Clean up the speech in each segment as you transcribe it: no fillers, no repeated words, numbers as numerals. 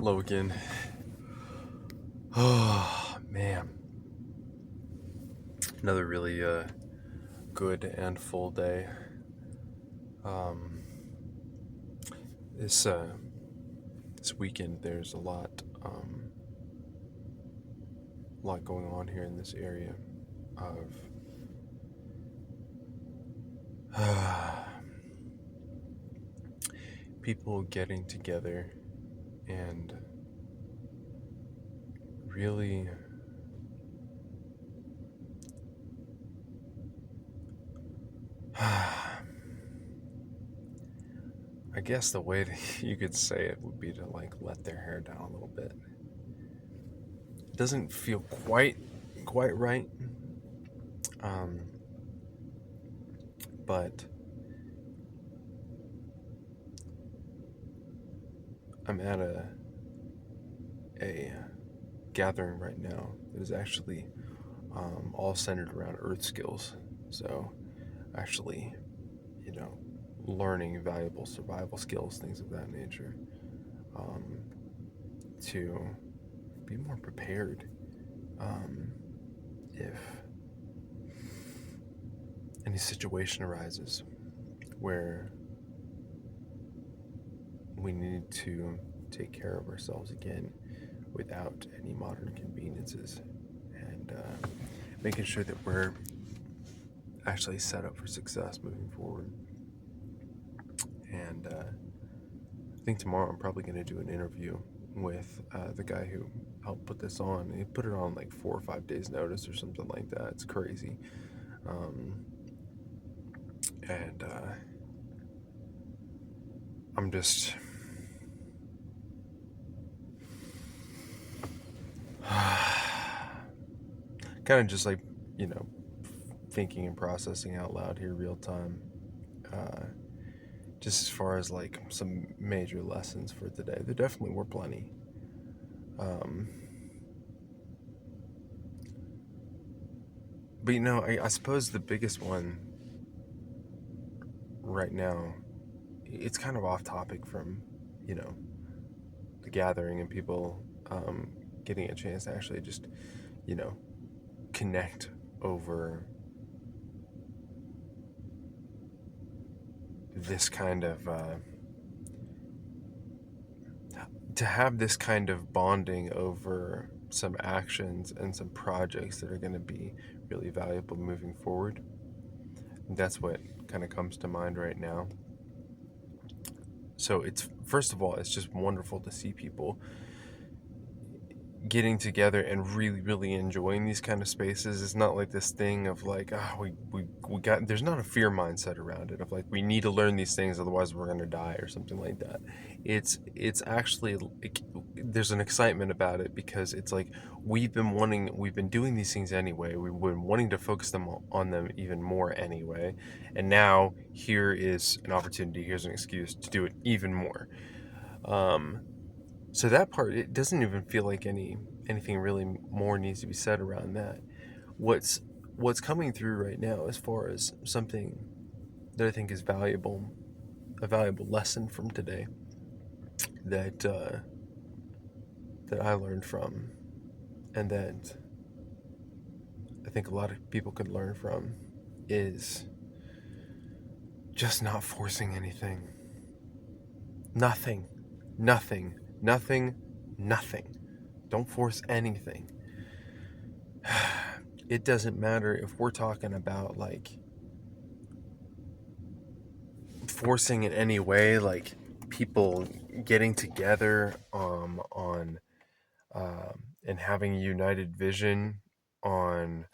Logan. Oh, man. Another really good and full day. Um, this this weekend, there's a lot going on here in this area of people getting together and really I guess the way that you could say it would be to like let their hair down a little bit. It doesn't feel quite right. Um, but I'm at a gathering right now that is actually all centered around earth skills. So actually, you know, learning valuable survival skills, things of that nature, um, to be more prepared if any situation arises where we need to take care of ourselves again without any modern conveniences, and making sure that we're actually set up for success moving forward. And I think tomorrow I'm probably going to do an interview with the guy who helped put this on. He put it on like 4 or 5 days notice or something like that. It's crazy. And I'm just kind of just like, you know, thinking and processing out loud here real time. Just as far as like some major lessons for today, there definitely were plenty. But I suppose the biggest one right now, it's kind of off topic from, you know, the gathering and people getting a chance to actually just, you know, connect over this kind of to have this kind of bonding over some actions and some projects that are going to be really valuable moving forward. That's what kind of comes to mind right now. So it's, first of all, it's just wonderful to see people getting together and really enjoying these kind of spaces. It's not like this thing of like, we got, there's not a fear mindset around it of like we need to learn these things otherwise we're going to die or something like that. It's actually like, there's an excitement about it because it's like we've been doing these things anyway, we've been wanting to focus them on them even more anyway, and now here is an opportunity, here's an excuse to do it even more. So that part, it doesn't even feel like anything really more needs to be said around that. What's what's coming through right now as far as something that I think is valuable, a valuable lesson from today that that I learned from, and that I think a lot of people could learn from, is just not forcing anything. Nothing, nothing, nothing, nothing. Don't force anything. It doesn't matter if we're talking about like forcing in any way, like people getting together on and having a united vision on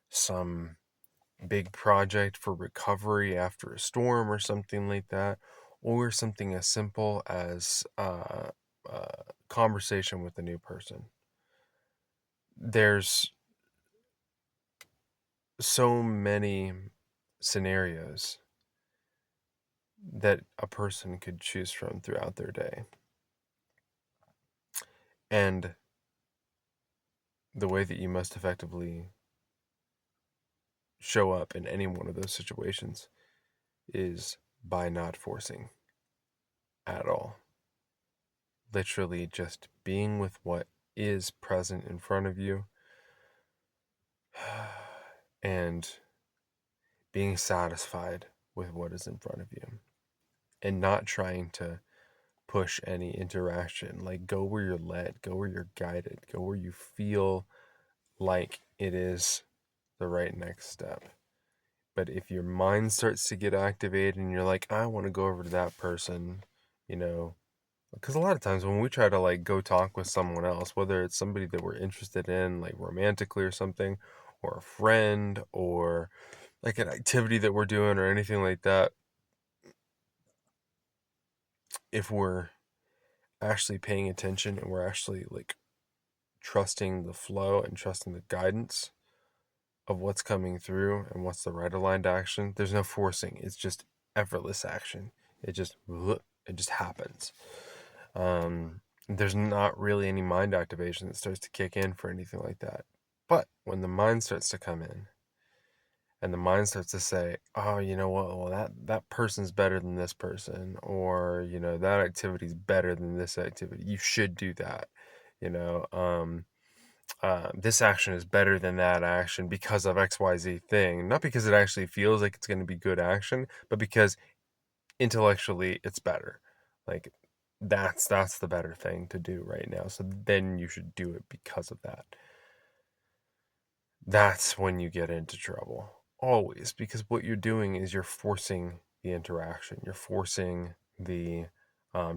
some big project for recovery after a storm or something like that, or something as simple as conversation with a new person. There's so many scenarios that a person could choose from throughout their day. And the way that you most effectively show up in any one of those situations is by not forcing at all. literally just being with what is present in front of you and being satisfied with what is in front of you and not trying to push any interaction. Like, go where you're led, go where you're guided, go where you feel like it is the right next step. But if your mind starts to get activated and you're like, I want to go over to that person, you know, because a lot of times when we try to like go talk with someone else, whether it's somebody that we're interested in, like romantically or something, or a friend, or like an activity that we're doing or anything like that, if we're actually paying attention and we're actually like trusting the flow and trusting the guidance of what's coming through and what's the right aligned action, there's no forcing. It's just effortless action. It just happens. There's not really any mind activation that starts to kick in for anything like that. But when the mind starts to come in and the mind starts to say, oh, you know what, well, that person's better than this person, or, that activity's better than this activity, you should do that, this action is better than that action because of XYZ thing. Not because it actually feels like it's going to be good action, but because intellectually it's better. Like, that's the better thing to do right now. So then you should do it because of that. That's when you get into trouble. Always. Because what you're doing is you're forcing the interaction. You're forcing the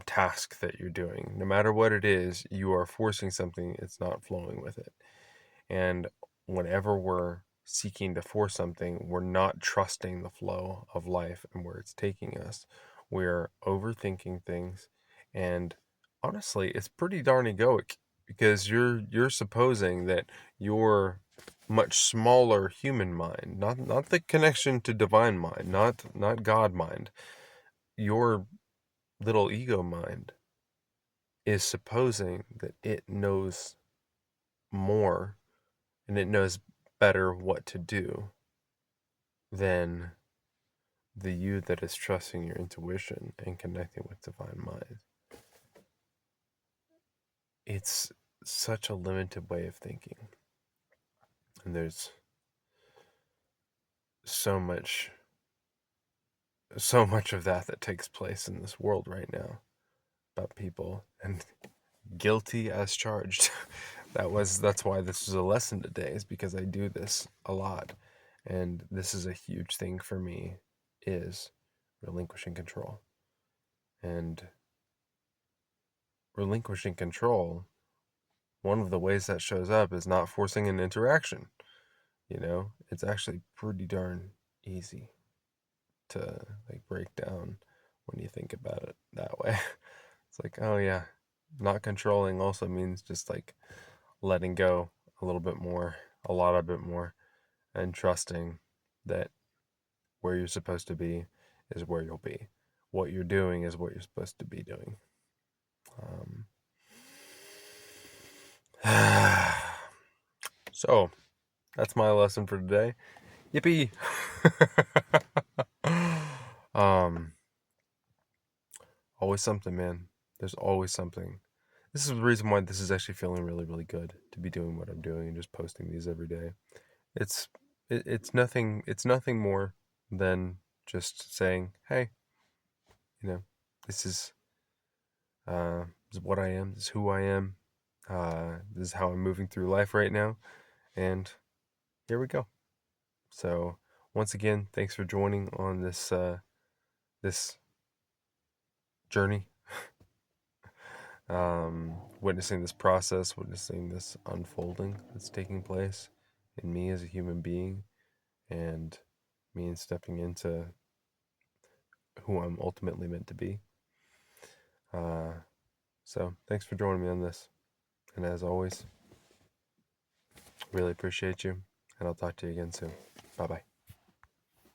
task that you're doing. No matter what it is, you are forcing something, it's not flowing with it. And whenever we're seeking to force something, we're not trusting the flow of life and where it's taking us. We're overthinking things. And honestly, it's pretty darn egoic because you're supposing that your much smaller human mind, not the connection to divine mind, not God mind, your little ego mind is supposing that it knows more and it knows better what to do than the you that is trusting your intuition and connecting with divine mind. It's such a limited way of thinking. And there's so much of that takes place in this world right now about people, and guilty as charged. That's why this is a lesson today, is because I do this a lot. And this is a huge thing for me, is relinquishing control. And relinquishing control, one of the ways that shows up is not forcing an interaction. It's actually pretty darn easy to like break down when you think about it that way. It's like, oh yeah, not controlling also means just like letting go a little bit more, a lot of bit more, and trusting that where you're supposed to be is where you'll be. What you're doing is what you're supposed to be doing. So that's my lesson for today. Yippee! um, Always something, man. There's always something. This is the reason why this is actually feeling really, really good to be doing what I'm doing and just posting these every day. It's it's nothing. It's nothing more than just saying, hey, this is what I am. This is who I am. This is how I'm moving through life right now, and here we go. So once again, thanks for joining on this journey, witnessing this process, witnessing this unfolding that's taking place in me as a human being, and me and stepping into who I'm ultimately meant to be. So thanks for joining me on this. And as always, really appreciate you. And I'll talk to you again soon. Bye bye.